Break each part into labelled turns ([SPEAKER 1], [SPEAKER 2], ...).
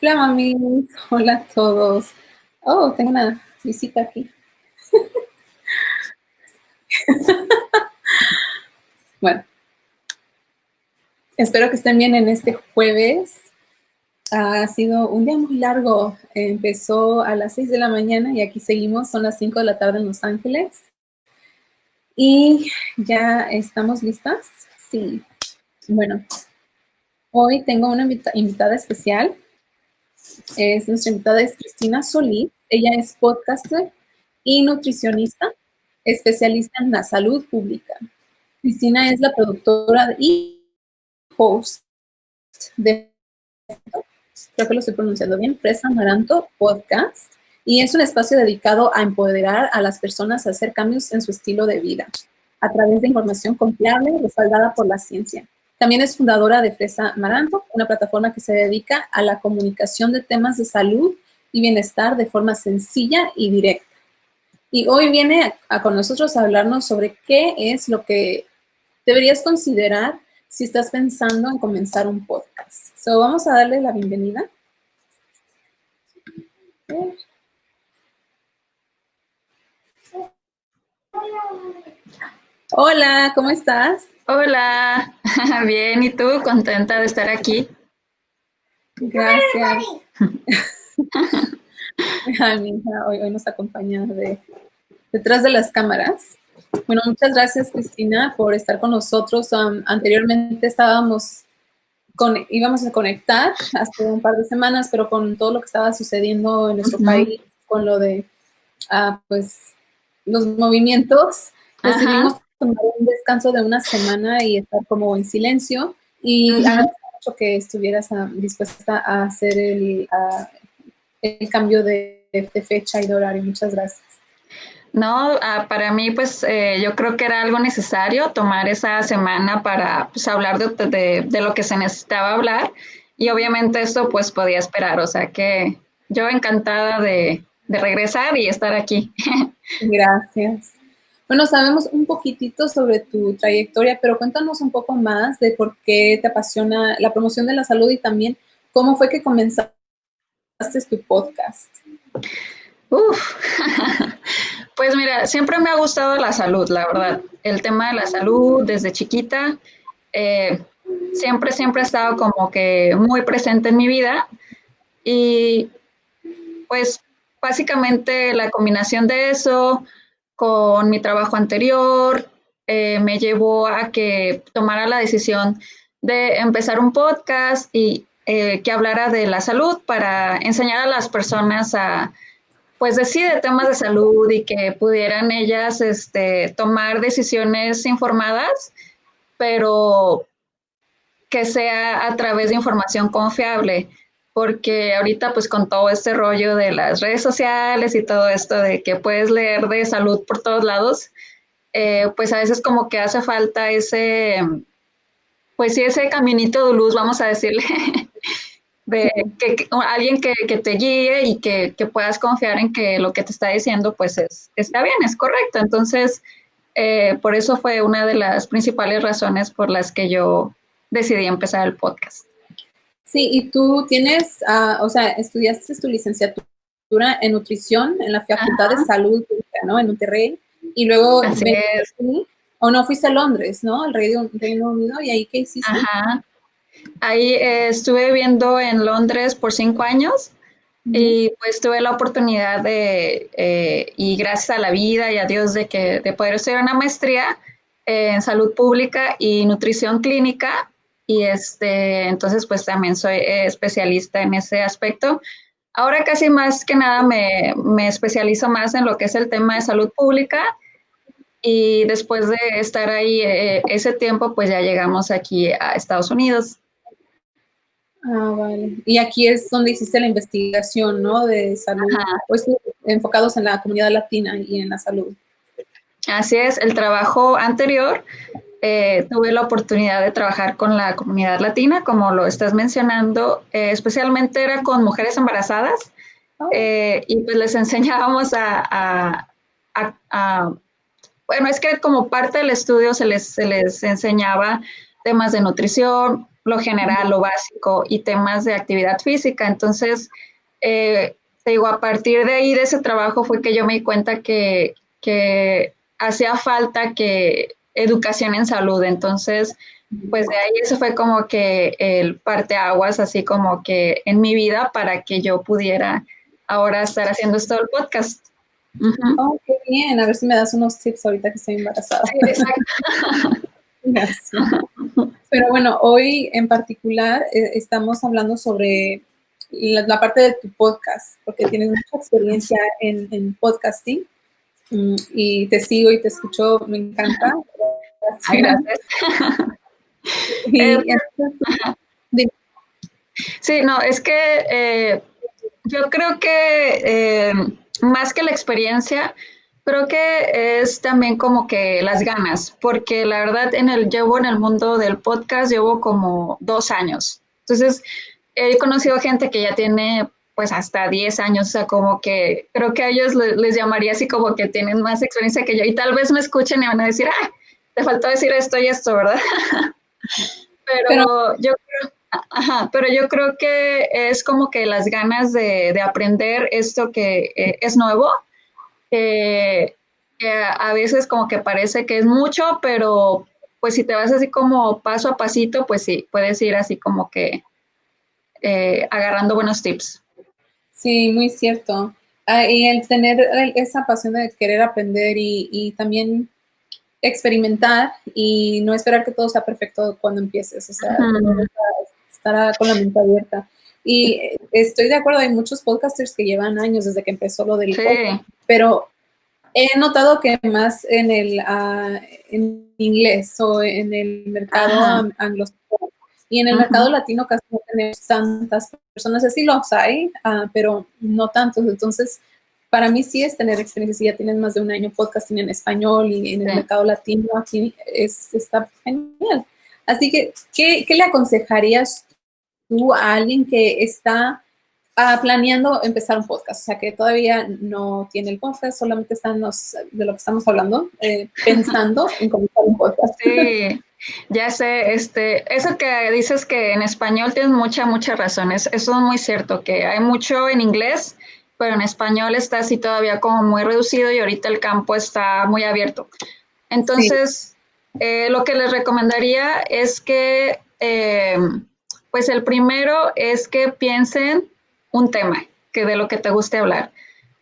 [SPEAKER 1] Hola, mami. Hola a todos. Oh, tengo una visita aquí. Bueno, espero que estén bien en este jueves. Ha sido un día muy largo. Empezó a las 6 de la mañana y aquí seguimos. Son las 5 de la tarde en Los Ángeles. Y ya estamos listas. Sí. Bueno, hoy tengo una invitada especial. Nuestra invitada es Cristina Solís. Ella es podcaster y nutricionista, especialista en la salud pública. Cristina es la productora y host de, creo que lo estoy pronunciando bien, Fresa Amaranto Podcast, y es un espacio dedicado a empoderar a las personas a hacer cambios en su estilo de vida a través de información confiable respaldada por la ciencia. También es fundadora de Fresa Amaranto, una plataforma que se dedica a la comunicación de temas de salud y bienestar de forma sencilla y directa. Y hoy viene con nosotros a hablarnos sobre qué es lo que deberías considerar si estás pensando en comenzar un podcast. So, vamos a darle la bienvenida. Hola, ¿cómo estás?
[SPEAKER 2] Hola, bien, ¿y tú? Contenta de estar aquí.
[SPEAKER 1] Gracias. Mi hija hoy nos acompaña detrás de las cámaras. Bueno, muchas gracias, Cristina, por estar con nosotros. Anteriormente íbamos a conectar hace un par de semanas, pero con todo lo que estaba sucediendo en nuestro país, con lo de pues los movimientos, decidimos tomar un descanso de una semana y estar como en silencio. Y agradezco mucho que estuvieras dispuesta a hacer el cambio de fecha y de horario. Muchas gracias.
[SPEAKER 2] No, para mí, pues yo creo que era algo necesario tomar esa semana para pues, hablar de lo que se necesitaba hablar y obviamente esto pues podía esperar, o sea que yo encantada de regresar y estar aquí.
[SPEAKER 1] Gracias. Bueno, sabemos un poquitito sobre tu trayectoria, pero cuéntanos un poco más de por qué te apasiona la promoción de la salud y también cómo fue que comenzaste tu podcast.
[SPEAKER 2] Uf, pues mira, siempre me ha gustado la salud, la verdad. El tema de la salud desde chiquita, eh, siempre ha estado como que muy presente en mi vida y pues básicamente la combinación de eso con mi trabajo anterior me llevó a que tomara la decisión de empezar un podcast y que hablara de la salud para enseñar a las personas a pues decir temas de salud y que pudieran ellas tomar decisiones informadas, pero que sea a través de información confiable, porque ahorita pues con todo este rollo de las redes sociales y todo esto de que puedes leer de salud por todos lados, pues a veces como que hace falta ese, pues sí, ese caminito de luz, vamos a decirle, de que alguien que te guíe y que puedas confiar en que lo que te está diciendo pues está bien, es correcto. Entonces, por eso fue una de las principales razones por las que yo decidí empezar el podcast.
[SPEAKER 1] Sí, y tú tienes, o sea, estudiaste tu licenciatura en nutrición en la Facultad de Salud Pública, ¿no? En Monterrey. Y luego,
[SPEAKER 2] Así es.
[SPEAKER 1] o no, fuiste a Londres, ¿no? Al Reino Unido. ¿Y ahí qué hiciste?
[SPEAKER 2] Ajá. Ahí estuve viviendo en Londres por 5 años y pues tuve la oportunidad y gracias a la vida y a Dios de poder estudiar una maestría en salud pública y nutrición clínica y entonces pues también soy especialista en ese aspecto. Ahora casi más que nada me especializo más en lo que es el tema de salud pública y después de estar ahí ese tiempo pues ya llegamos aquí a Estados Unidos.
[SPEAKER 1] Vale. Y aquí es donde hiciste la investigación, ¿no? De salud,
[SPEAKER 2] Ajá.
[SPEAKER 1] pues enfocados en la comunidad latina y en la salud.
[SPEAKER 2] Así es, el trabajo anterior tuve la oportunidad de trabajar con la comunidad latina, como lo estás mencionando, especialmente era con mujeres embarazadas y pues les enseñábamos bueno, es que como parte del estudio se les enseñaba temas de nutrición, lo general, lo básico y temas de actividad física. Entonces, te digo, a partir de ahí, de ese trabajo, fue que yo me di cuenta que hacía falta que educación en salud. Entonces, pues de ahí eso fue como que el parteaguas, así como que en mi vida para que yo pudiera ahora estar haciendo esto del podcast. Uh-huh.
[SPEAKER 1] Oh, qué bien. A ver si me das unos tips ahorita que estoy embarazada.
[SPEAKER 2] Sí, exacto.
[SPEAKER 1] Gracias. Pero bueno, hoy en particular estamos hablando sobre la parte de tu podcast, porque tienes mucha experiencia en podcasting y te sigo y te escucho, me encanta.
[SPEAKER 2] Ay, gracias.
[SPEAKER 1] Y entonces,
[SPEAKER 2] sí, no, es que yo creo que más que la experiencia, creo que es también como que las ganas, porque la verdad llevo en el mundo del podcast, llevo como 2 años. Entonces, he conocido gente que ya tiene pues hasta 10 años, o sea, como que creo que a ellos les llamaría así como que tienen más experiencia que yo y tal vez me escuchen y van a decir, ah, te faltó decir esto y esto, ¿verdad? Pero yo creo, ajá, pero yo creo que es como que las ganas de aprender esto que es nuevo, que a veces como que parece que es mucho, pero pues si te vas así como paso a pasito, pues sí, puedes ir así como que agarrando buenos tips.
[SPEAKER 1] sí, muy cierto. Y el tener esa pasión de querer aprender y también experimentar y no esperar que todo sea perfecto cuando empieces, o sea, estar con la mente abierta. Y estoy de acuerdo, hay muchos podcasters que llevan años desde que empezó lo del podcast, pero he notado que más en inglés o en el mercado anglosajón y en el mercado latino casi no tenemos tantas personas, así los hay, pero no tantos. Entonces, para mí sí es tener experiencia. Si ya tienes más de un año podcasting en español y en el mercado latino, aquí está genial. Así que, ¿qué le aconsejarías tú a alguien que está planeando empezar un podcast? O sea, que todavía no tiene el podcast, solamente están de lo que estamos hablando, pensando en comenzar un podcast.
[SPEAKER 2] Sí, ya sé, eso que dices que en español tienes mucha razón, eso es muy cierto, que hay mucho en inglés, pero en español está así todavía como muy reducido y ahorita el campo está muy abierto. Entonces, lo que les recomendaría es que, pues el primero es que piensen un tema, que de lo que te guste hablar.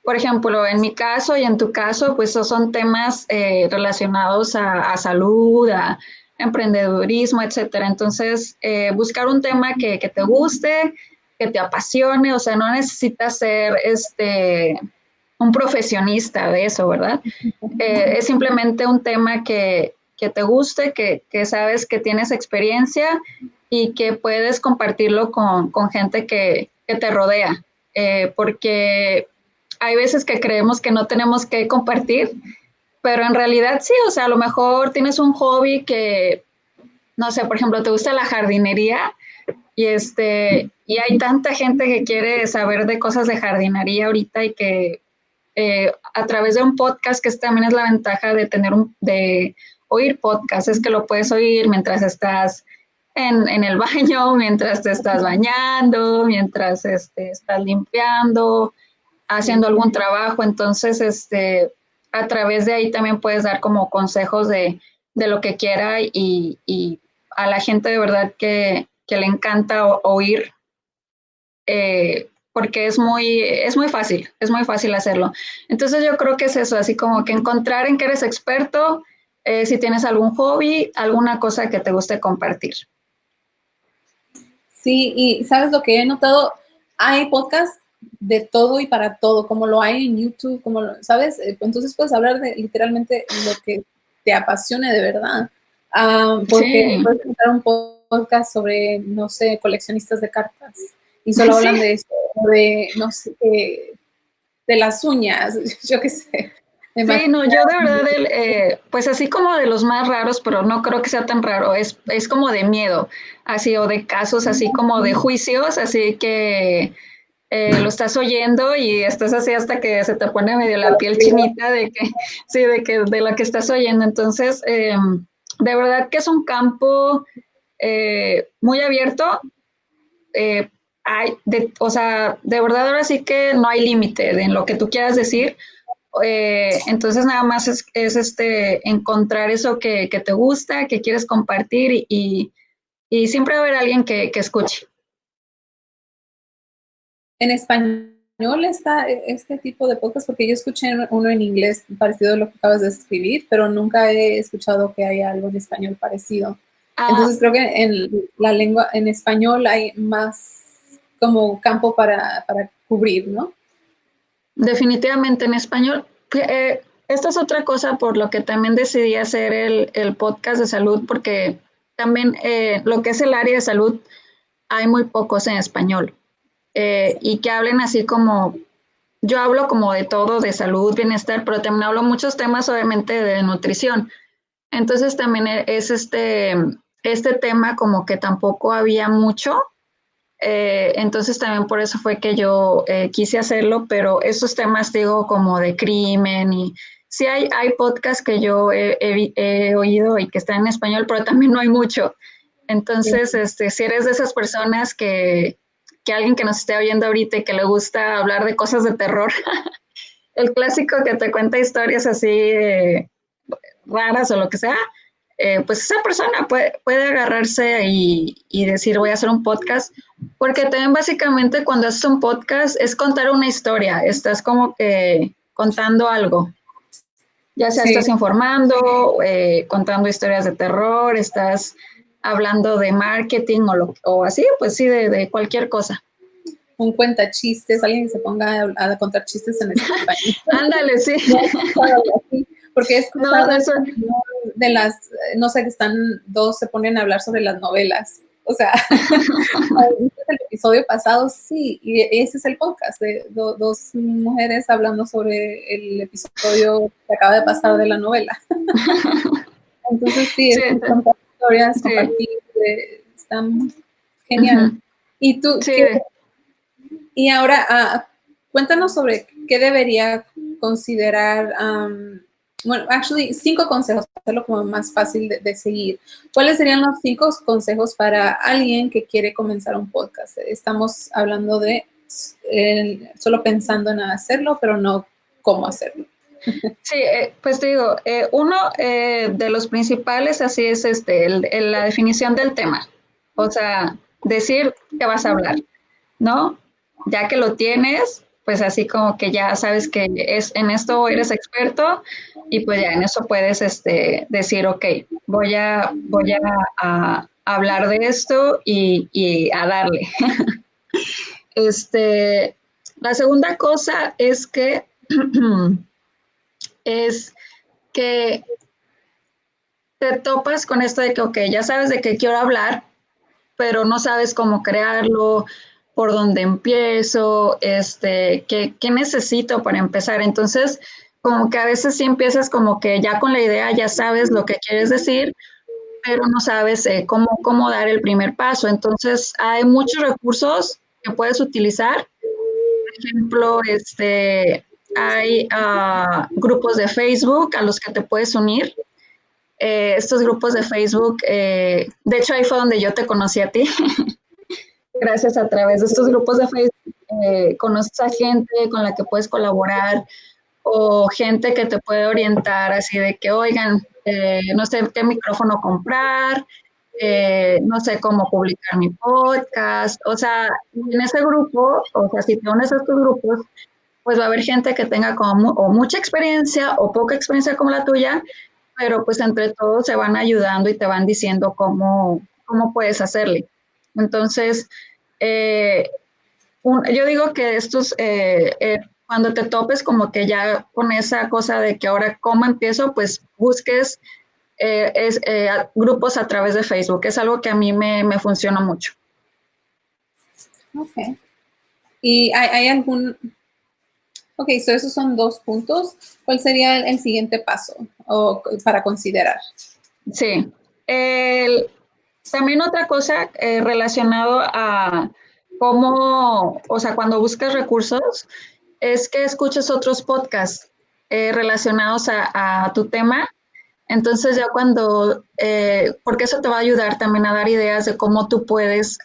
[SPEAKER 2] Por ejemplo, en mi caso y en tu caso, pues son temas relacionados a salud, a emprendedurismo, etcétera. Entonces, buscar un tema que te guste, que te apasione, o sea, no necesitas ser un profesionista de eso, ¿verdad? Es simplemente un tema que te guste, que sabes que tienes experiencia y que puedes compartirlo con gente que te rodea, porque hay veces que creemos que no tenemos que compartir, pero en realidad sí, o sea, a lo mejor tienes un hobby que, no sé, por ejemplo, te gusta la jardinería y hay tanta gente que quiere saber de cosas de jardinería ahorita y que a través de un podcast, que también es la ventaja de de oír podcast, es que lo puedes oír mientras estás en el baño, mientras te estás bañando, mientras estás limpiando, haciendo algún trabajo. Entonces, a través de ahí también puedes dar como consejos de lo que quiera y a la gente de verdad que le encanta oír, porque es muy fácil hacerlo. Entonces yo creo que es eso, así como que encontrar en qué eres experto, si tienes algún hobby, alguna cosa que te guste compartir.
[SPEAKER 1] Sí, y ¿sabes lo que he notado? Hay podcasts de todo y para todo, como lo hay en YouTube, ¿sabes? Entonces puedes hablar de literalmente lo que te apasione de verdad. Porque
[SPEAKER 2] Sí.
[SPEAKER 1] puedes encontrar un podcast sobre, no sé, coleccionistas de cartas y solo hablan de eso, de, no sé, de las uñas, yo qué sé.
[SPEAKER 2] Sí, no, yo de verdad, pues así como de los más raros, pero no creo que sea tan raro, es como de miedo, así, o de casos así como de juicios, así que lo estás oyendo y estás así hasta que se te pone medio la piel chinita de que, sí, de lo que estás oyendo. Entonces, de verdad que es un campo muy abierto. O sea, de verdad ahora sí que no hay límite en lo que tú quieras decir. Entonces nada más es encontrar eso que te gusta, que quieres compartir y siempre va a haber alguien que escuche.
[SPEAKER 1] En español está este tipo de podcast, porque yo escuché uno en inglés parecido a lo que acabas de escribir, pero nunca he escuchado que haya algo en español parecido.
[SPEAKER 2] Ah,
[SPEAKER 1] Entonces creo que en la lengua, en español hay más como campo para cubrir, ¿no?
[SPEAKER 2] definitivamente en español. Esta es otra cosa por lo que también decidí hacer el podcast de salud, porque también lo que es el área de salud hay muy pocos en español. Y que hablen así como, yo hablo como de todo, de salud, bienestar, pero también hablo muchos temas obviamente de nutrición. Entonces también es este tema como que tampoco había mucho. Entonces también por eso fue que yo quise hacerlo, pero esos temas digo como de crimen y sí hay podcasts que yo he oído y que están en español, pero también no hay mucho. Entonces, si eres de esas personas que alguien que nos esté oyendo ahorita y que le gusta hablar de cosas de terror, el clásico que te cuenta historias así raras o lo que sea, pues esa persona puede agarrarse y decir voy a hacer un podcast, porque también básicamente cuando haces un podcast es contar una historia, estás como que contando algo, ya sea estás
[SPEAKER 1] Sí,
[SPEAKER 2] informando, contando historias de terror, estás hablando de marketing o así, pues sí, de cualquier cosa.
[SPEAKER 1] un cuenta chistes, alguien que se ponga a contar chistes en español.
[SPEAKER 2] Ándale, sí.
[SPEAKER 1] Porque he
[SPEAKER 2] No,
[SPEAKER 1] escuchado
[SPEAKER 2] eso.
[SPEAKER 1] de las, no sé, que están dos, se ponen a hablar sobre las novelas. O sea, el episodio pasado, sí, y ese es el podcast de dos mujeres hablando sobre el episodio que acaba de pasar de la novela. Entonces, sí,
[SPEAKER 2] Sí,
[SPEAKER 1] es contar historias,
[SPEAKER 2] sí.
[SPEAKER 1] compartir, están genial.
[SPEAKER 2] Uh-huh.
[SPEAKER 1] ¿Y tú,
[SPEAKER 2] Sí,
[SPEAKER 1] qué? Y ahora, cuéntanos sobre qué debería considerar, bueno, actually, 5 consejos, para hacerlo como más fácil de seguir. ¿Cuáles serían los 5 consejos para alguien que quiere comenzar un podcast? Estamos hablando de solo pensando en hacerlo, pero no cómo hacerlo.
[SPEAKER 2] sí, pues te digo, uno de los principales así es la definición del tema. O sea, decir qué vas a hablar, ¿no? Ya que lo tienes, pues así como que ya sabes que en esto eres experto y pues ya en eso puedes decir, ok, voy a hablar de esto y a darle. Este, la segunda cosa es que es que te topas con esto de que, ok, ya sabes de qué quiero hablar, pero no sabes cómo crearlo, por dónde empiezo, qué necesito para empezar. Entonces, como que a veces sí empiezas como que ya con la idea ya sabes lo que quieres decir, pero no sabes cómo dar el primer paso. Entonces, hay muchos recursos que puedes utilizar. Por ejemplo, hay grupos de Facebook a los que te puedes unir. Estos grupos de Facebook, de hecho ahí fue donde yo te conocí a ti, gracias a través de estos grupos de Facebook, conoces a gente con la que puedes colaborar o gente que te puede orientar así de que, oigan, no sé qué micrófono comprar, no sé cómo publicar mi podcast, o sea, en ese grupo, o sea, si te unes a estos grupos, pues va a haber gente que tenga como o mucha experiencia o poca experiencia como la tuya, pero pues entre todos se van ayudando y te van diciendo cómo puedes hacerle. Entonces, eh, yo digo que cuando te topes como que ya con esa cosa de que ahora cómo empiezo, pues busques grupos a través de Facebook. Es algo que a mí me funciona mucho.
[SPEAKER 1] Ok. ¿Y hay algún, ok, so esos son 2 puntos? ¿Cuál sería el siguiente paso para considerar?
[SPEAKER 2] Sí. También otra cosa relacionado a cómo, o sea, cuando buscas recursos, es que escuches otros podcasts relacionados a tu tema. Entonces ya cuando, porque eso te va a ayudar también a dar ideas de cómo tú puedes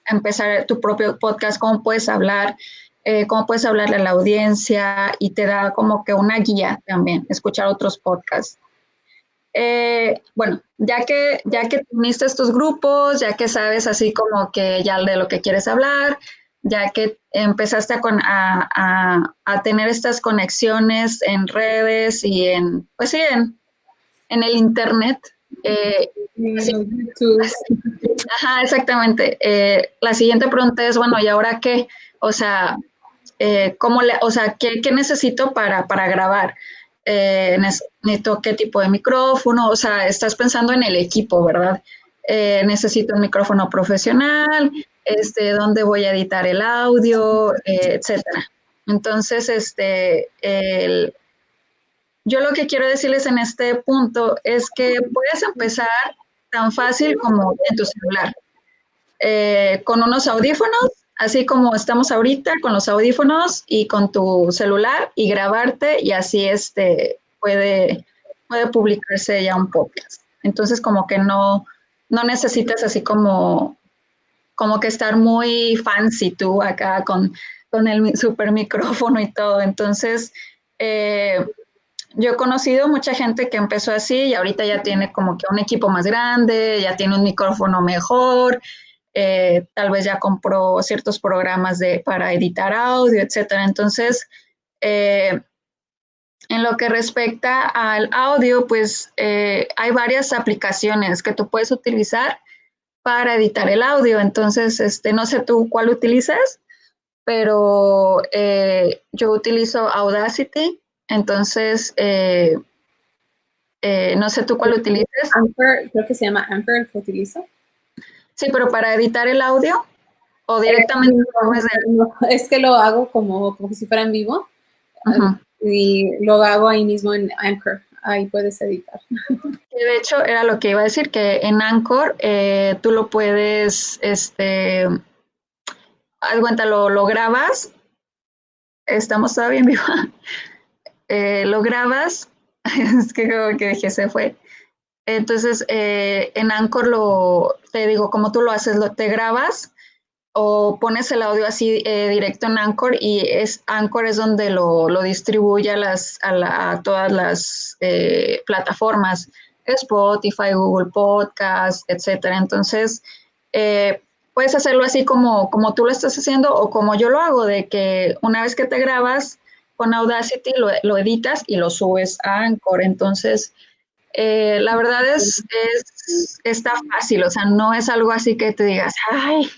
[SPEAKER 2] empezar tu propio podcast, cómo puedes hablarle a la audiencia y te da como que una guía también, escuchar otros podcasts. Bueno, ya que uniste estos grupos, ya que sabes así como que ya de lo que quieres hablar, ya que empezaste a tener estas conexiones en redes y pues sí, en el internet.
[SPEAKER 1] En
[SPEAKER 2] Sí,
[SPEAKER 1] los YouTube.
[SPEAKER 2] ajá, exactamente. La siguiente pregunta es, bueno, ¿y ahora qué? O sea, ¿qué necesito para grabar? Necesito qué tipo de micrófono, o sea, estás pensando en el equipo, ¿verdad? Necesito un micrófono profesional, dónde voy a editar el audio, etcétera. Entonces, yo lo que quiero decirles en este punto es que puedes empezar tan fácil como en tu celular, con unos audífonos, así como estamos ahorita, con los audífonos y con tu celular y grabarte y así puede publicarse ya un podcast. Entonces como que no necesitas así como que estar muy fancy tú acá con el super micrófono y todo. Entonces, yo he conocido mucha gente que empezó así y ahorita ya tiene como que un equipo más grande, ya tiene un micrófono mejor, tal vez ya compró ciertos programas para editar audio, etcétera. Entonces, eh, en lo que respecta al audio, pues hay varias aplicaciones que tú puedes utilizar para editar el audio. Entonces, no sé tú cuál utilizas, pero yo utilizo Audacity. Entonces, no sé tú cuál utilices.
[SPEAKER 1] Anchor, creo que se llama Anchor el que utilizo.
[SPEAKER 2] Sí, pero para editar el audio o directamente
[SPEAKER 1] No, es que lo hago como si fuera en vivo
[SPEAKER 2] uh-huh.
[SPEAKER 1] y lo hago ahí mismo en Anchor. Ahí puedes editar.
[SPEAKER 2] De hecho, era lo que iba a decir, que en Anchor tú lo puedes, haz cuenta, lo grabas, estamos todavía en vivo, lo grabas, es que como que dije, se fue. Entonces, en Anchor te digo, como tú lo haces, te grabas o pones el audio así directo en Anchor y Anchor es donde lo distribuye a todas las plataformas, Spotify, Google Podcast, etcétera. Entonces, puedes hacerlo así como tú lo estás haciendo o como yo lo hago, de que una vez que te grabas con Audacity, lo editas y lo subes a Anchor. Entonces, la verdad está fácil, o sea, no es algo así que te digas, ay,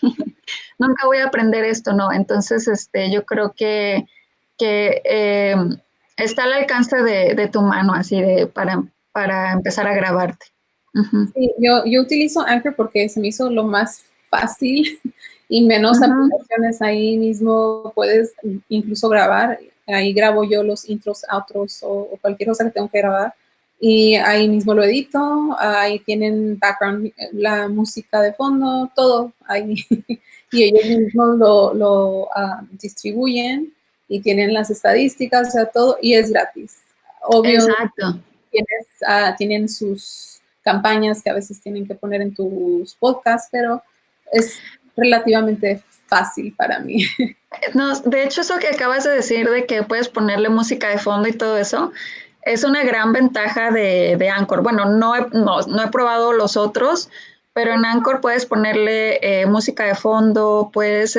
[SPEAKER 2] nunca voy a aprender esto, no. Entonces, yo creo que está al alcance de tu mano, así para empezar a grabarte. Uh-huh.
[SPEAKER 1] Sí, yo utilizo Anchor porque se me hizo lo más fácil y menos
[SPEAKER 2] Uh-huh.
[SPEAKER 1] aplicaciones. Ahí mismo puedes incluso grabar. Ahí grabo yo los intros, outros o cualquier cosa que tengo que grabar. Y ahí mismo lo edito. Ahí tienen background, la música de fondo, todo ahí. Y ellos mismos lo distribuyen y tienen las estadísticas, o sea, todo. Y es gratis. Obvio,
[SPEAKER 2] Exacto.
[SPEAKER 1] tienen sus campañas que a veces tienen que poner en tus podcasts, pero es relativamente fácil para mí.
[SPEAKER 2] No, de hecho, eso que acabas de decir de que puedes ponerle música de fondo y todo eso, es una gran ventaja de Anchor. Bueno, no he probado los otros, pero en Anchor puedes ponerle música de fondo, puedes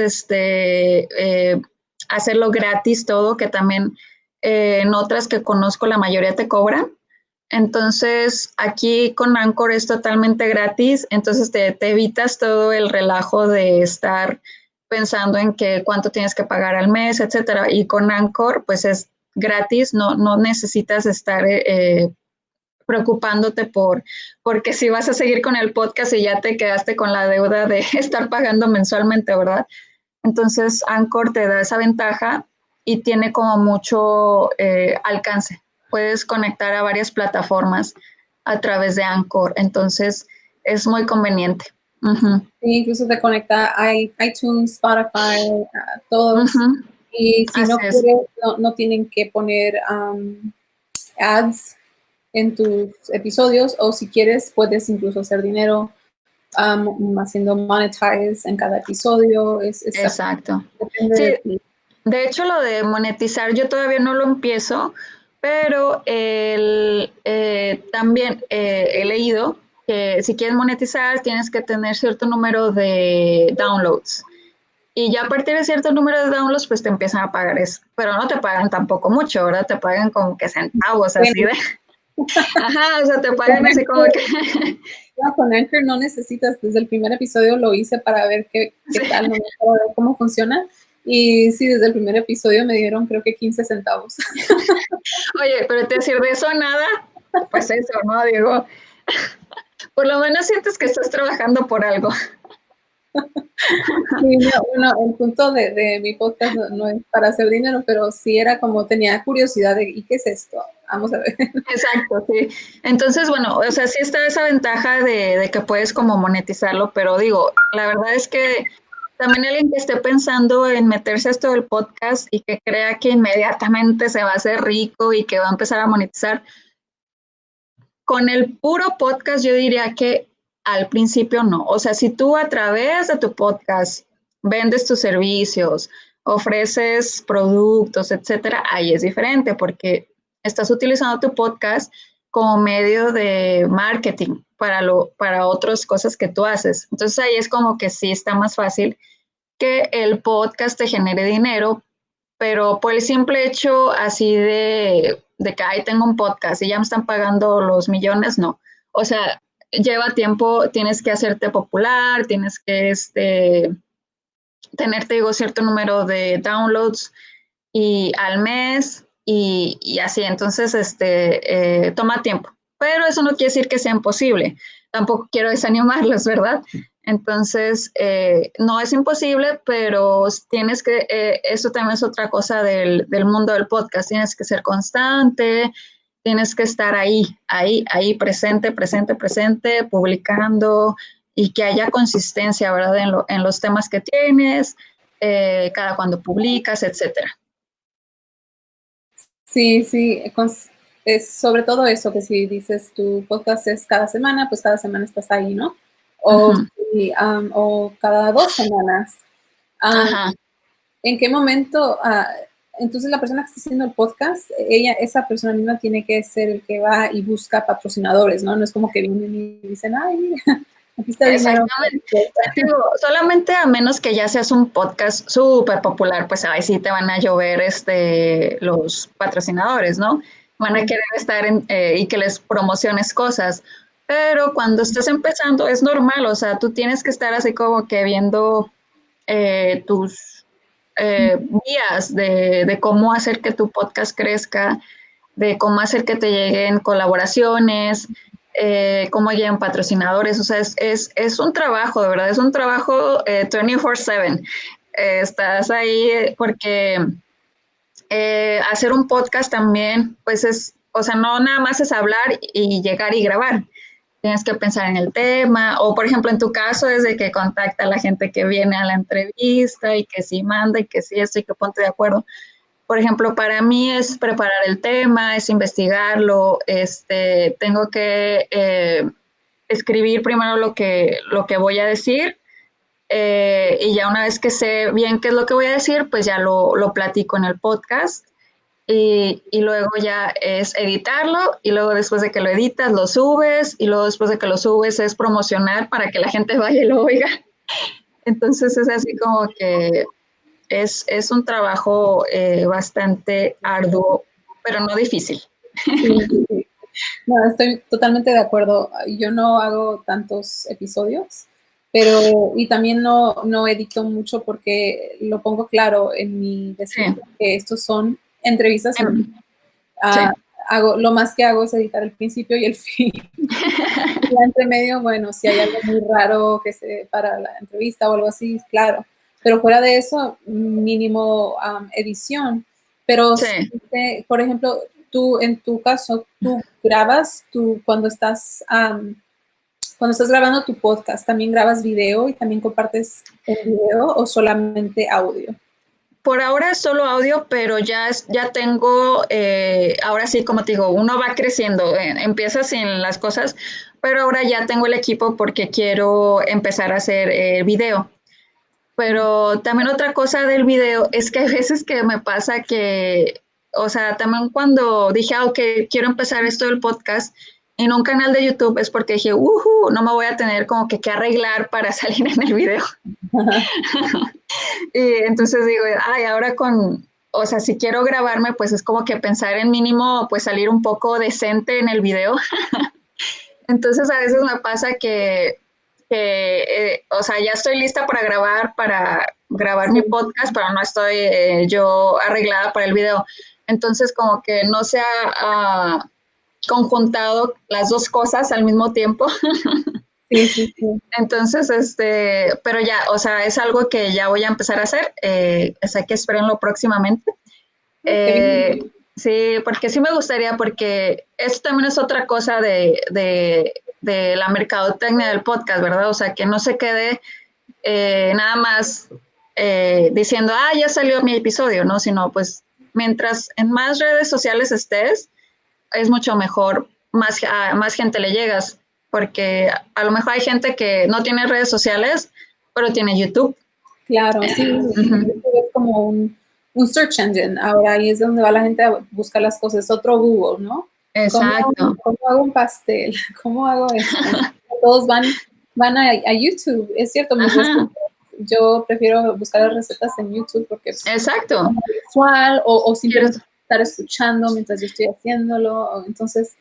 [SPEAKER 2] hacerlo gratis todo, que también en otras que conozco la mayoría te cobran. Entonces, aquí con Anchor es totalmente gratis, entonces te evitas todo el relajo de estar pensando en que cuánto tienes que pagar al mes, etcétera. Y con Anchor, pues es gratis, no necesitas estar preocupándote porque si vas a seguir con el podcast y ya te quedaste con la deuda de estar pagando mensualmente, ¿verdad? Entonces, Anchor te da esa ventaja y tiene como mucho alcance. Puedes conectar a varias plataformas a través de Anchor, entonces es muy conveniente. Uh-huh.
[SPEAKER 1] Incluso te conecta a iTunes, Spotify, todos.
[SPEAKER 2] Uh-huh.
[SPEAKER 1] Y si
[SPEAKER 2] Así
[SPEAKER 1] no
[SPEAKER 2] es.
[SPEAKER 1] quieres, no tienen que poner ads en tus episodios, o si quieres puedes incluso hacer dinero haciendo monetize en cada episodio.
[SPEAKER 2] Exacto.
[SPEAKER 1] Depende de
[SPEAKER 2] Sí,
[SPEAKER 1] ti.
[SPEAKER 2] de hecho lo de monetizar yo todavía no lo empiezo, pero también he leído que si quieres monetizar tienes que tener cierto número de downloads. Y ya a partir de cierto número de downloads, pues te empiezan a pagar eso. Pero no te pagan tampoco mucho, ¿verdad? Te pagan como que centavos, así
[SPEAKER 1] Bueno,
[SPEAKER 2] de... Ajá, o sea, te
[SPEAKER 1] con
[SPEAKER 2] pagan así como
[SPEAKER 1] Anchor,
[SPEAKER 2] que...
[SPEAKER 1] no, con Anchor no necesitas, desde el primer episodio lo hice para ver qué
[SPEAKER 2] Sí.
[SPEAKER 1] tal, ¿no? Para ver cómo funciona. Y sí, desde el primer episodio me dieron creo que 15 centavos.
[SPEAKER 2] Oye, pero te decir de eso nada, pues eso, ¿no? Digo, por lo menos sientes que estás trabajando por algo.
[SPEAKER 1] Sí, no, bueno, el punto de mi podcast no es para hacer dinero, pero sí era como tenía curiosidad de, ¿y qué es esto? Vamos a ver.
[SPEAKER 2] Exacto, sí. Entonces, bueno, o sea, sí está esa ventaja de que puedes como monetizarlo, pero digo, la verdad es que también alguien que esté pensando en meterse a esto del podcast y que crea que inmediatamente se va a hacer rico y que va a empezar a monetizar, con el puro podcast yo diría que al principio no. O sea, si tú a través de tu podcast vendes tus servicios, ofreces productos, etcétera, ahí es diferente porque estás utilizando tu podcast como medio de marketing para otras cosas que tú haces. Entonces ahí es como que sí está más fácil que el podcast te genere dinero, pero por el simple hecho así de que ahí tengo un podcast y ya me están pagando los millones, no. O sea, lleva tiempo, tienes que hacerte popular, tienes que tener, te digo, cierto número de downloads y al mes y así. Entonces, toma tiempo. Pero eso no quiere decir que sea imposible. Tampoco quiero desanimarlos, ¿verdad? Entonces, no es imposible, pero tienes que, eso también es otra cosa del mundo del podcast, tienes que ser constante, tienes que estar ahí, presente, presente, presente, publicando y que haya consistencia, ¿verdad? En los temas que tienes, cada cuando publicas, etcétera.
[SPEAKER 1] Sí, sí, es sobre todo eso, que si dices tu podcast es cada semana, pues cada semana estás ahí, ¿no? O,
[SPEAKER 2] Uh-huh.
[SPEAKER 1] o cada 2 semanas. Um,
[SPEAKER 2] Ajá.
[SPEAKER 1] ¿En qué momento? Entonces la persona que está haciendo el podcast, esa persona misma tiene que ser el que va y busca patrocinadores, ¿no? No es como que vienen y dicen, ay, mira, aquí está dinero.
[SPEAKER 2] Exactamente. Sí, digo, solamente a menos que ya seas un podcast súper popular, pues ahí sí te van a llover los patrocinadores, ¿no? Van a querer estar y que les promociones cosas. Pero cuando estés empezando es normal, o sea, tú tienes que estar así como que viendo tus vías de cómo hacer que tu podcast crezca, de cómo hacer que te lleguen colaboraciones, cómo lleguen patrocinadores. O sea, es un trabajo, de verdad, es un trabajo 24/7. Estás ahí porque hacer un podcast también, pues o sea, no nada más es hablar y llegar y grabar. Tienes que pensar en el tema, o por ejemplo, en tu caso es de que contacta a la gente que viene a la entrevista y que sí manda y que sí esto y que ponte de acuerdo. Por ejemplo, para mí es preparar el tema, es investigarlo, tengo que escribir primero lo que voy a decir y ya una vez que sé bien qué es lo que voy a decir, pues ya lo platico en el podcast y luego ya es editarlo y luego después de que lo editas lo subes y luego después de que lo subes es promocionar para que la gente vaya y lo oiga. Entonces es así como que es un trabajo bastante arduo, pero no difícil.
[SPEAKER 1] Sí, sí. No, estoy totalmente de acuerdo. Yo no hago tantos episodios, pero y también no edito mucho porque lo pongo claro en mi
[SPEAKER 2] Sí,
[SPEAKER 1] descripción que estos son entrevistas en vivo.
[SPEAKER 2] sí,
[SPEAKER 1] Ah, lo más que hago es editar el principio y el fin. Y ya entre medio, bueno, si hay algo muy raro que se para la entrevista o algo así, claro. Pero fuera de eso, mínimo edición. Pero,
[SPEAKER 2] sí.
[SPEAKER 1] por ejemplo, tú, en tu caso, tú grabas, cuando estás grabando tu podcast, ¿también grabas video y también compartes en video o solamente audio?
[SPEAKER 2] por ahora es solo audio, pero ya tengo, ahora sí, como te digo, uno va creciendo, empieza sin las cosas, pero ahora ya tengo el equipo porque quiero empezar a hacer video. Pero también otra cosa del video es que hay veces que me pasa que, o sea, también cuando dije, ok, quiero empezar esto del podcast en un canal de YouTube es porque dije, no me voy a tener como que arreglar para salir en el video. Y entonces digo, ay, ahora o sea, si quiero grabarme, pues es como que pensar en mínimo, pues salir un poco decente en el video. Entonces a veces me pasa o sea, ya estoy lista para grabar mi
[SPEAKER 1] Sí,
[SPEAKER 2] podcast, pero no estoy yo arreglada para el video. Entonces como que no se ha conjuntado las dos cosas al mismo tiempo.
[SPEAKER 1] sí, sí, sí.
[SPEAKER 2] Entonces, pero ya, o sea, es algo que ya voy a empezar a hacer, o sea, que espérenlo próximamente.
[SPEAKER 1] Qué bien.
[SPEAKER 2] Sí, porque sí me gustaría, porque esto también es otra cosa de la mercadotecnia del podcast, ¿verdad? O sea, que no se quede nada más diciendo, ya salió mi episodio, ¿no? Sino, pues, mientras en más redes sociales estés, es mucho mejor, a más gente le llegas, porque a lo mejor hay gente que no tiene redes sociales, pero tiene YouTube.
[SPEAKER 1] Claro, sí,
[SPEAKER 2] Ujú.
[SPEAKER 1] YouTube es como un search engine. Ahora ahí es donde va la gente a buscar las cosas, otro Google, ¿no?
[SPEAKER 2] Exacto.
[SPEAKER 1] ¿Cómo hago un pastel? ¿Cómo hago esto? Todos van a YouTube. Es cierto, mis recetas,
[SPEAKER 2] Ajá,
[SPEAKER 1] yo prefiero buscar las recetas en YouTube porque es
[SPEAKER 2] exacto.
[SPEAKER 1] como visual o
[SPEAKER 2] Quiero,
[SPEAKER 1] simplemente estar escuchando mientras yo estoy haciéndolo. Entonces,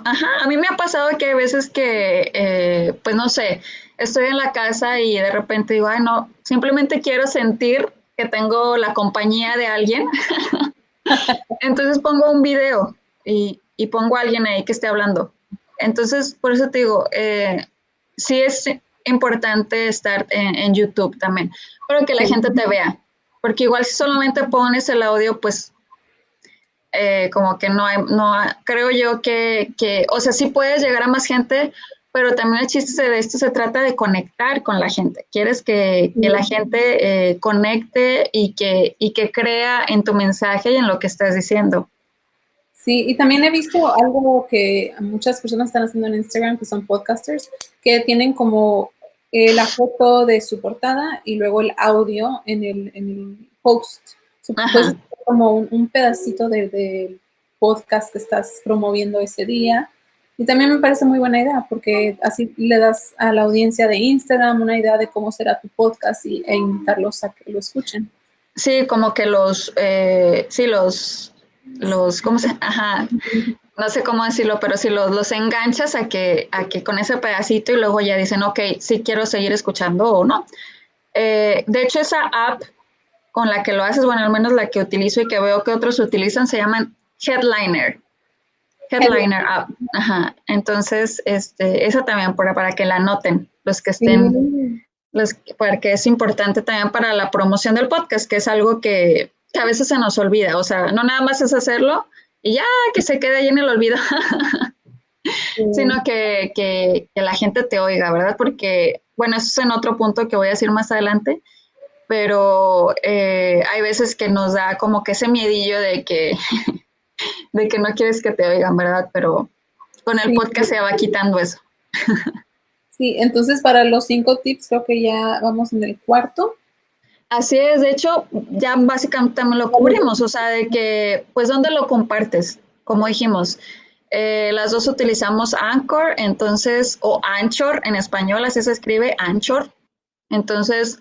[SPEAKER 2] Ajá, a mí me ha pasado que hay veces que, pues no sé, estoy en la casa y de repente digo, ay, no, simplemente quiero sentir que tengo la compañía de alguien. Entonces pongo un video y pongo a alguien ahí que esté hablando. Entonces, por eso te digo, sí es importante estar en YouTube también, pero que la
[SPEAKER 1] sí.
[SPEAKER 2] gente te vea, porque igual si solamente pones el audio, pues como que creo yo o sea, sí puedes llegar a más gente, pero también el chiste de esto se trata de conectar con la gente. Quieres que la gente conecte y que crea en tu mensaje y en lo que estás diciendo.
[SPEAKER 1] Sí, y también he visto algo que muchas personas están haciendo en Instagram, que son podcasters, que tienen como la foto de su portada y luego el audio en el post. Puedes
[SPEAKER 2] Ajá.
[SPEAKER 1] hacer como un pedacito del podcast que estás promoviendo ese día. Y también me parece muy buena idea porque así le das a la audiencia de Instagram una idea de cómo será tu podcast e invitarlos a que lo escuchen.
[SPEAKER 2] Sí, como que sí, ¿cómo se? Ajá, no sé cómo decirlo, pero si los enganchas a que con ese pedacito y luego ya dicen, ok, sí quiero seguir escuchando o no. De hecho, esa app con la que lo haces, bueno, al menos la que utilizo y que veo que otros utilizan, se llaman Headliner. Headliner app. Ajá. Entonces, esa también para que la anoten, los que estén,
[SPEAKER 1] Sí,
[SPEAKER 2] porque es importante también para la promoción del podcast, que es algo que a veces se nos olvida. O sea, no nada más es hacerlo y ya que se quede ahí en el olvido,
[SPEAKER 1] sí.
[SPEAKER 2] sino que la gente te oiga, ¿verdad? Porque, bueno, eso es en otro punto que voy a decir más adelante, pero hay veces que nos da como que ese miedillo de que no quieres que te oigan, ¿verdad? Pero con el
[SPEAKER 1] Sí,
[SPEAKER 2] podcast se va quitando eso.
[SPEAKER 1] sí, entonces para los 5 tips creo que ya vamos en el cuarto.
[SPEAKER 2] Así es, de hecho, ya básicamente me lo cubrimos, o sea, de que, pues, ¿dónde lo compartes? Como dijimos, las dos utilizamos Anchor, entonces, o Anchor en español, así se escribe Anchor. Entonces,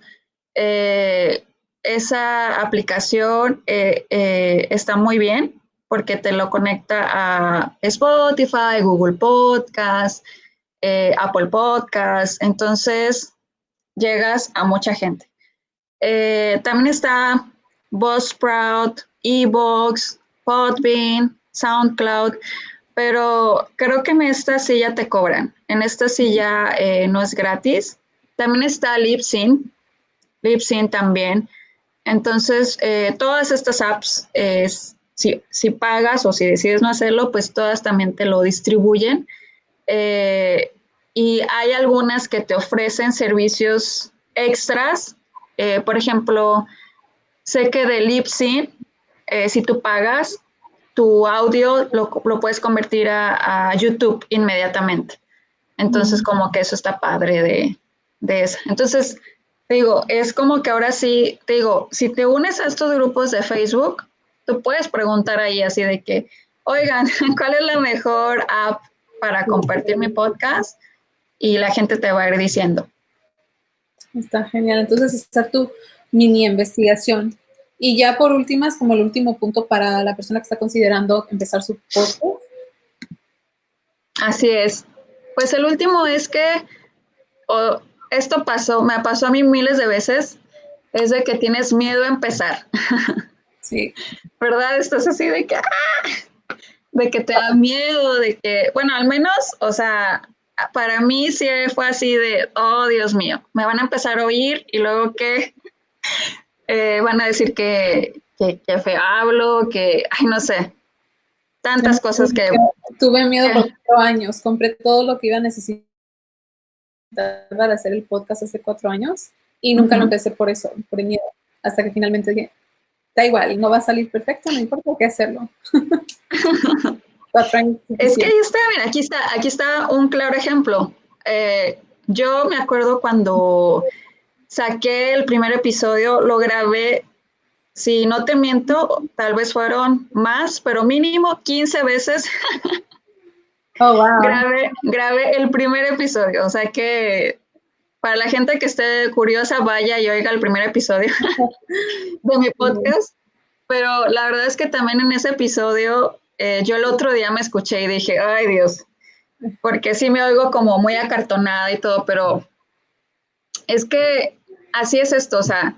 [SPEAKER 2] eh, esa aplicación está muy bien porque te lo conecta a Spotify, Google Podcast, Apple Podcast, entonces llegas a mucha gente. También está Buzzsprout, Evox, Podbean, SoundCloud, pero creo que en esta sí ya te cobran. En esta sí ya no es gratis. También está Libsyn también. Entonces, todas estas apps, si pagas o si decides no hacerlo, pues todas también te lo distribuyen. Eh, y hay algunas que te ofrecen servicios extras. Por ejemplo, sé que de Libsyn, si tú pagas, tu audio lo puedes convertir a YouTube inmediatamente. Entonces, como que eso está padre de eso. Entonces, te digo, es como que ahora sí, te digo, si te unes a estos grupos de Facebook, tú puedes preguntar ahí así de que, oigan, ¿cuál es la mejor app para compartir mi podcast? Y la gente te va a ir diciendo.
[SPEAKER 1] Está genial. Entonces, está tu mini investigación. Y ya por últimas, como el último punto para la persona que está considerando empezar su podcast.
[SPEAKER 2] Así es. Pues el último es que esto me pasó a mí miles de veces, es de que tienes miedo a empezar.
[SPEAKER 1] Sí.
[SPEAKER 2] ¿Verdad? Estás así de que te da miedo, de que, bueno, al menos, o sea, para mí sí fue así de, oh, Dios mío, me van a empezar a oír y luego que van a decir que feo hablo, que, ay, no sé, tantas cosas que...
[SPEAKER 1] Tuve miedo por 4 años, compré todo lo que iba a necesitar para hacer el podcast hace 4 años y nunca lo empecé por eso, por el miedo, hasta que finalmente dije, da igual, no va a salir perfecto, no importa, hay que hacerlo. 4 años.
[SPEAKER 2] Es que ahí está, mira, aquí está un claro ejemplo. Yo me acuerdo cuando saqué el primer episodio, lo grabé, si no te miento, tal vez fueron más, pero mínimo 15 veces.
[SPEAKER 1] Oh, wow.
[SPEAKER 2] Grabé el primer episodio, o sea que para la gente que esté curiosa, vaya y oiga el primer episodio de mi podcast. Pero la verdad es que también en ese episodio, yo el otro día me escuché y dije, ay Dios, porque sí me oigo como muy acartonada y todo, pero es que así es esto, o sea,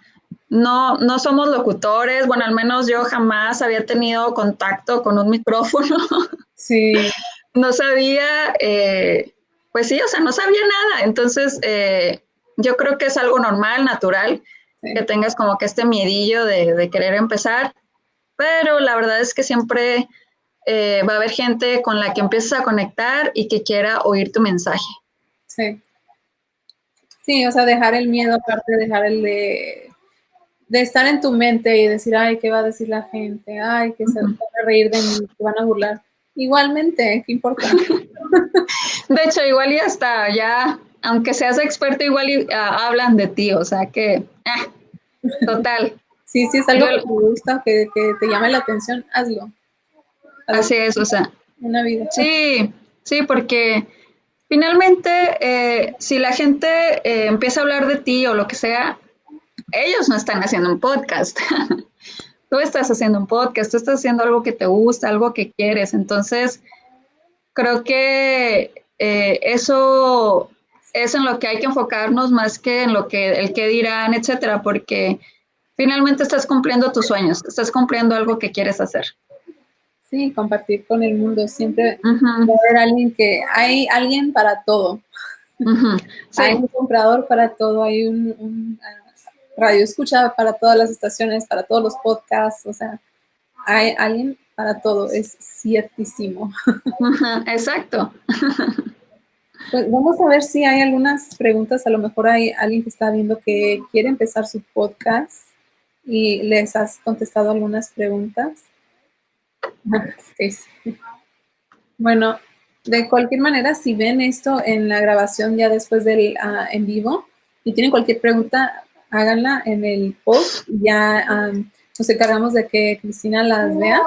[SPEAKER 2] no somos locutores, bueno, al menos yo jamás había tenido contacto con un micrófono.
[SPEAKER 1] Sí.
[SPEAKER 2] No sabía, pues sí, o sea, no sabía nada. Entonces, yo creo que es algo normal, natural, sí, que tengas como que este miedillo de querer empezar, pero la verdad es que siempre va a haber gente con la que empieces a conectar y que quiera oír tu mensaje.
[SPEAKER 1] Sí. Sí, o sea, dejar el miedo aparte, dejar el de estar en tu mente y decir, ay, ¿qué va a decir la gente? Ay, que se van a reír de mí, que van a burlar. Igualmente, ¿qué importa?
[SPEAKER 2] De hecho, igual y hasta ya, aunque seas experto, igual y, hablan de ti, o sea que, total.
[SPEAKER 1] Sí, sí, es algo que te gusta, que te llame la atención, hazlo.
[SPEAKER 2] Así es, o sea.
[SPEAKER 1] Una vida.
[SPEAKER 2] Sí, sí, porque finalmente, si la gente empieza a hablar de ti o lo que sea, ellos no están haciendo un podcast. Tú estás haciendo un podcast, tú estás haciendo algo que te gusta, algo que quieres. Entonces, creo que eso es en lo que hay que enfocarnos más que en lo que el que dirán, etcétera, porque finalmente estás cumpliendo tus sueños, estás cumpliendo algo que quieres hacer.
[SPEAKER 1] Sí, compartir con el mundo. Siempre va a haber hay alguien para todo. Sí. Hay un comprador para todo, hay un radio escucha para todas las estaciones, para todos los podcasts, o sea, hay alguien para todo, es ciertísimo.
[SPEAKER 2] Exacto.
[SPEAKER 1] Pues vamos a ver si hay algunas preguntas, a lo mejor hay alguien que está viendo que quiere empezar su podcast y les has contestado algunas preguntas. Sí. Bueno, de cualquier manera, si ven esto en la grabación ya después del en vivo y tienen cualquier pregunta, háganla en el post. Ya nos encargamos de que Cristina las vea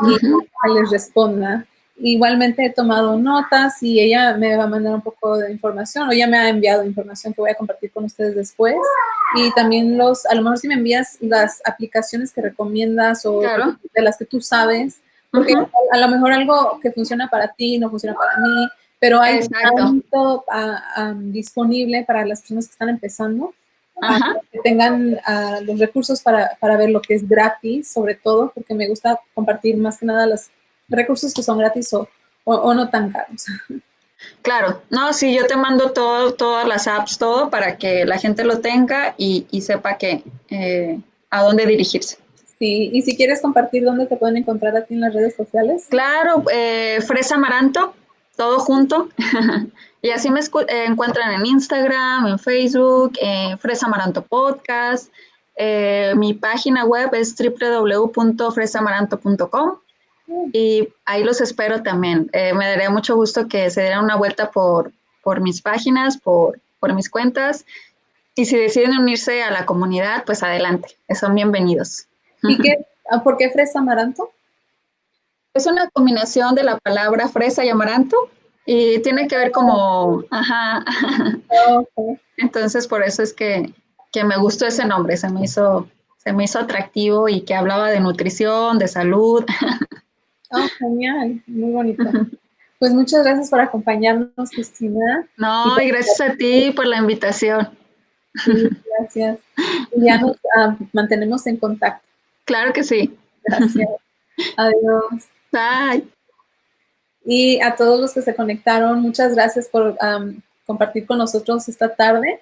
[SPEAKER 1] y les responda. Igualmente he tomado notas y ella me va a mandar un poco de información o ya me ha enviado información que voy a compartir con ustedes después. Y también a lo mejor si me envías las aplicaciones que recomiendas o claro, de las que tú sabes, porque a lo mejor algo que funciona para ti no funciona para mí, pero hay tanto disponible para las personas que están empezando, que tengan los recursos para ver lo que es gratis, sobre todo, porque me gusta compartir más que nada los recursos que son gratis o no tan caros.
[SPEAKER 2] Claro, no, sí, yo te mando todas las apps, todo para que la gente lo tenga y sepa que a dónde dirigirse.
[SPEAKER 1] Sí, y si quieres compartir dónde te pueden encontrar a ti en las redes sociales.
[SPEAKER 2] Claro, Fresa Amaranto, todo junto. Y así me encuentran en Instagram, en Facebook, Fresa Amaranto Podcast, Mi página web es www.fresamaranto.com y ahí los espero también. Me daría mucho gusto que se dieran una vuelta por mis páginas, por mis cuentas. Y si deciden unirse a la comunidad, pues adelante, son bienvenidos.
[SPEAKER 1] ¿Y por qué fresa amaranto?
[SPEAKER 2] Es una combinación de la palabra fresa y amaranto y tiene que ver como, ajá.
[SPEAKER 1] Okay.
[SPEAKER 2] Entonces por eso es que me gustó ese nombre, se me hizo atractivo y que hablaba de nutrición, de salud.
[SPEAKER 1] Oh, genial, muy bonito. Pues muchas gracias por acompañarnos, Cristina.
[SPEAKER 2] No, y gracias a ti por la invitación.
[SPEAKER 1] Sí, gracias. Y ya nos mantenemos en contacto.
[SPEAKER 2] Claro que sí.
[SPEAKER 1] Gracias. Adiós.
[SPEAKER 2] Bye.
[SPEAKER 1] Y a todos los que se conectaron, muchas gracias por compartir con nosotros esta tarde.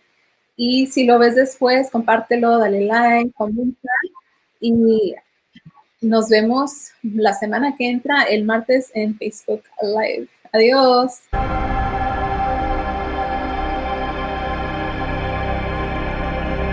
[SPEAKER 1] Y si lo ves después, compártelo, dale like, comenta. Y nos vemos la semana que entra, el martes en Facebook Live. Adiós.